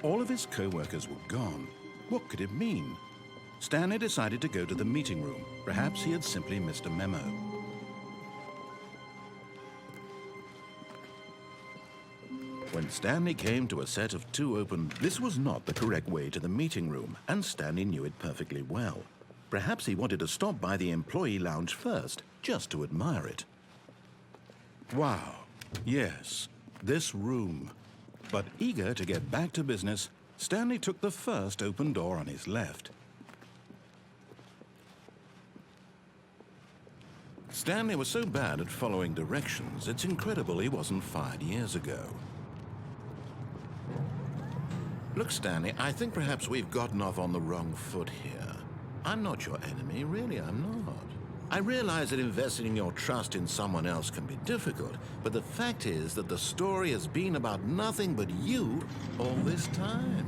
All of his co-workers were gone. What could it mean? Stanley decided to go to the meeting room. Perhaps he had simply missed a memo. When Stanley came to a set of 2 open, this was not the correct way to the meeting room, and Stanley knew it perfectly well. Perhaps he wanted to stop by the employee lounge first, just to admire it. Wow, yes, this room. But eager to get back to business, Stanley took the first open door on his left. Stanley was so bad at following directions, it's incredible he wasn't fired years ago. Look, Stanley, I think perhaps we've gotten off on the wrong foot here. I'm not your enemy, really, I'm not. I realize that investing your trust in someone else can be difficult, but the fact is that the story has been about nothing but you all this time.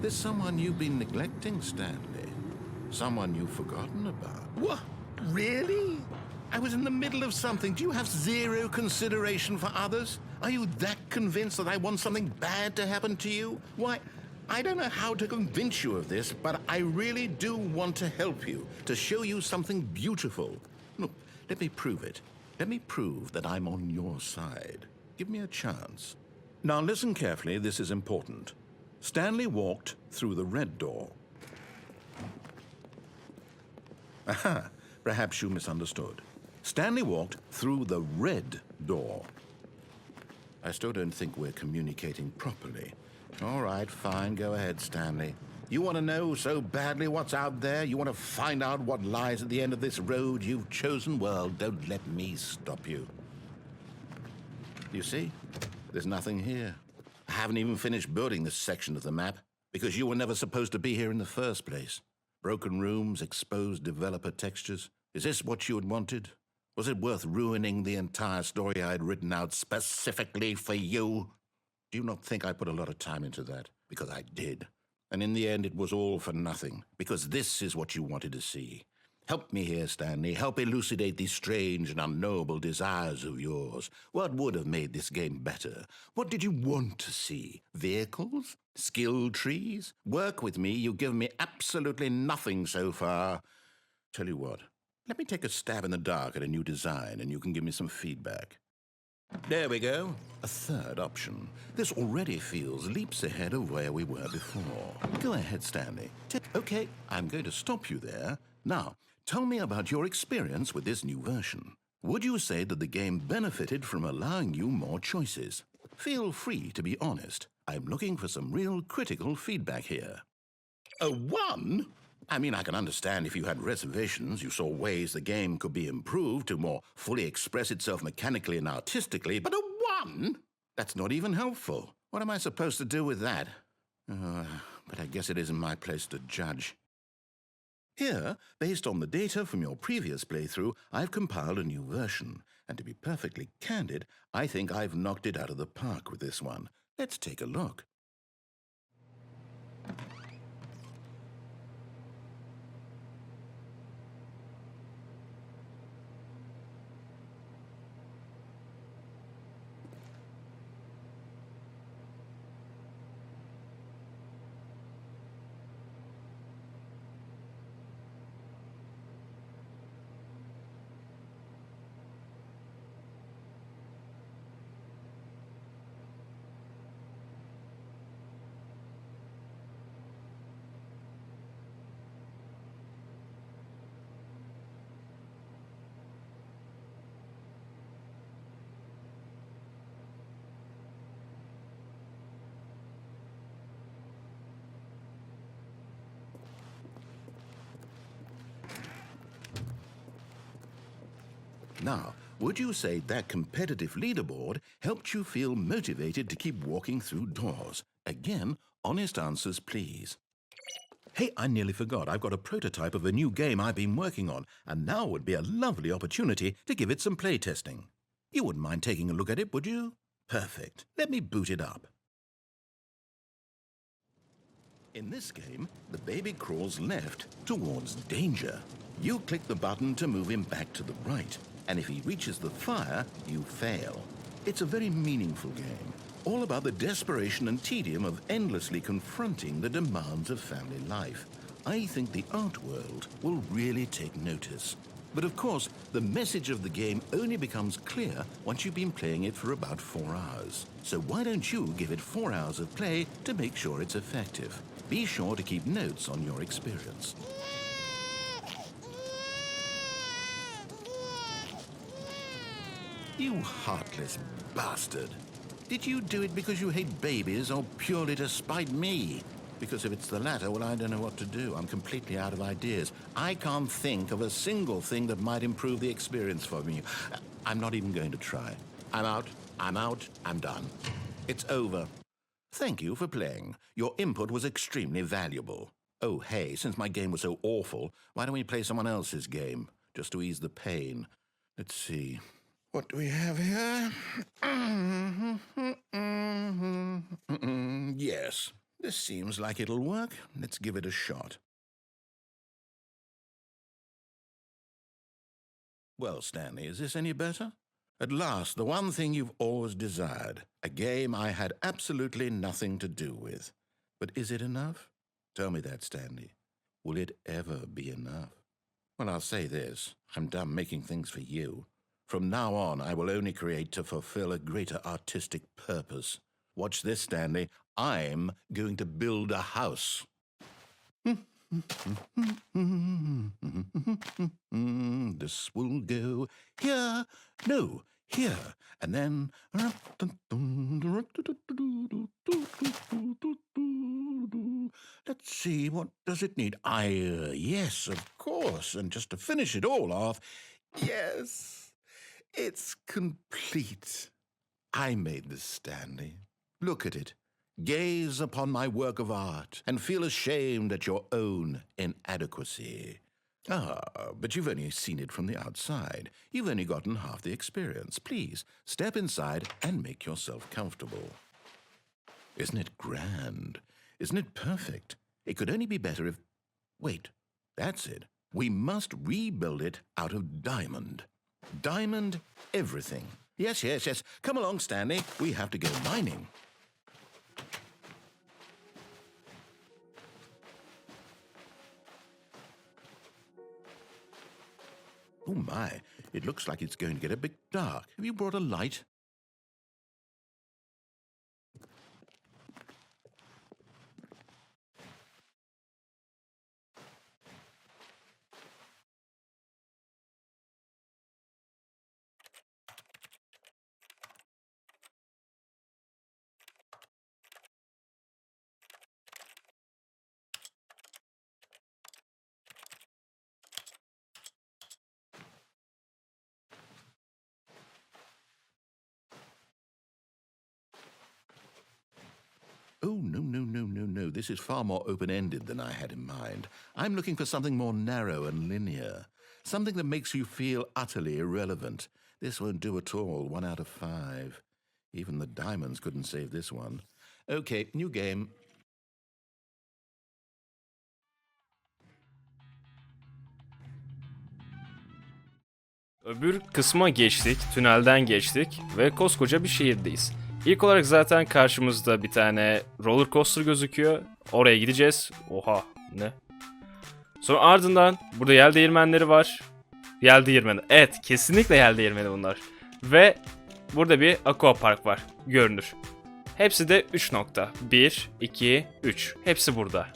There's someone you've been neglecting, Stanley. Someone you've forgotten about. What? Really? I was in the middle of something. Do you have zero consideration for others? Are you that convinced that I want something bad to happen to you? Why, I don't know how to convince you of this, but I really do want to help you, to show you something beautiful. Look, let me prove it. Let me prove that I'm on your side. Give me a chance. Now listen carefully, this is important. Stanley walked through the red door. Aha, perhaps you misunderstood. Stanley walked through the red door. I still don't think we're communicating properly. All right, fine, go ahead, Stanley. You want to know so badly what's out there? You want to find out what lies at the end of this road you've chosen? Well, don't let me stop you. You see, there's nothing here. I haven't even finished building this section of the map because you were never supposed to be here in the first place. Broken rooms, exposed developer textures. Is this what you had wanted? Was it worth ruining the entire story I had written out specifically for you? Do you not think I put a lot of time into that? Because I did. And in the end, it was all for nothing. Because this is what you wanted to see. Help me here, Stanley. Help elucidate these strange and unknowable desires of yours. What would have made this game better? What did you want to see? Vehicles? Skill trees? Work with me. You've given me absolutely nothing so far. Tell you what. Let me take a stab in the dark at a new design, and you can give me some feedback. There we go. A third option. This already feels leaps ahead of where we were before. Go ahead, Stanley. Okay, I'm going to stop you there. Now, tell me about your experience with this new version. Would you say that the game benefited from allowing you more choices? Feel free to be honest. I'm looking for some real critical feedback here. A 1? I mean, I can understand if you had reservations, you saw ways the game could be improved to more fully express itself mechanically and artistically, but a 1? That's not even helpful. What am I supposed to do with that? But I guess it isn't my place to judge. Here, based on the data from your previous playthrough, I've compiled a new version. And to be perfectly candid, I think I've knocked it out of the park with this one. Let's take a look. Now, would you say that competitive leaderboard helped you feel motivated to keep walking through doors? Again, honest answers, please. Hey, I nearly forgot. I've got a prototype of a new game I've been working on, and now would be a lovely opportunity to give it some playtesting. You wouldn't mind taking a look at it, would you? Perfect. Let me boot it up. In this game, the baby crawls left towards danger. You click the button to move him back to the right, and if he reaches the fire, you fail. It's a very meaningful game. all about the desperation and tedium of endlessly confronting the demands of family life. I think the art world will really take notice. But of course, the message of the game only becomes clear once you've been playing it for about 4 hours. So why don't you give it 4 hours of play to make sure it's effective? Be sure to keep notes on your experience. You heartless bastard. Did you do it because you hate babies or purely to spite me? Because if it's the latter, well, I don't know what to do. I'm completely out of ideas. I can't think of a single thing that might improve the experience for me. I'm not even going to try. I'm out, I'm done. It's over. Thank you for playing. Your input was extremely valuable. Oh, hey, since my game was so awful, why don't we play someone else's game, just to ease the pain? Let's see. What do we have here? Yes, this seems like it'll work. Let's give it a shot. Well, Stanley, is this any better? At last, the one thing you've always desired. A game I had absolutely nothing to do with. But is it enough? Tell me that, Stanley. Will it ever be enough? Well, I'll say this. I'm done making things for you. From now on, I will only create to fulfill a greater artistic purpose. Watch this, Stanley. I'm going to build a house. This will go here, no, here, and then... Let's see, what does it need? Yes, of course, and just to finish it all off, yes, it's complete. I made this, Stanley. Look at it. Gaze upon my work of art and feel ashamed at your own inadequacy. Ah, but you've only seen it from the outside. You've only gotten half the experience. Please, step inside and make yourself comfortable. Isn't it grand? Isn't it perfect? It could only be better if... Wait, that's it. We must rebuild it out of diamond. Diamond everything. Yes. Come along, Stanley. We have to go mining. Oh my, it looks like it's going to get a bit dark. Have you brought a light? Oh, no. This is far more open-ended than I had in mind. I'm looking for something more narrow and linear. Something that makes you feel utterly irrelevant. This won't do at all. 1 out of 5. Even the diamonds couldn't save this one. Okay, new game. Öbür kısma geçtik, tünelden geçtik ve koskoca bir şehirdeyiz. İlk olarak zaten karşımızda bir tane roller coaster gözüküyor. Oraya gideceğiz. Oha, ne? Sonra ardından burada yel değirmenleri var. Yel değirmeni. Evet, kesinlikle yel değirmeni bunlar. Ve burada bir aqua park var. Görünür. Hepsi de 3 nokta. 1, 2, 3. Hepsi burada.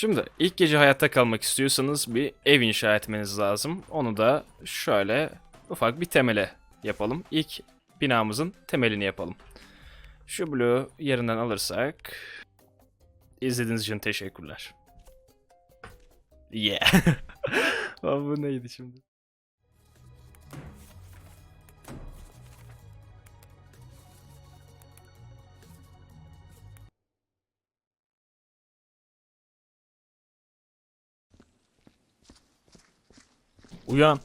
Şimdi ilk gece hayatta kalmak istiyorsanız bir ev inşa etmeniz lazım. Onu da şöyle ufak bir temele yapalım. İlk binamızın temelini yapalım. Şu bloğu yerinden alırsak. İzlediğiniz için teşekkürler. Yeah. Bu neydi şimdi? Uyan.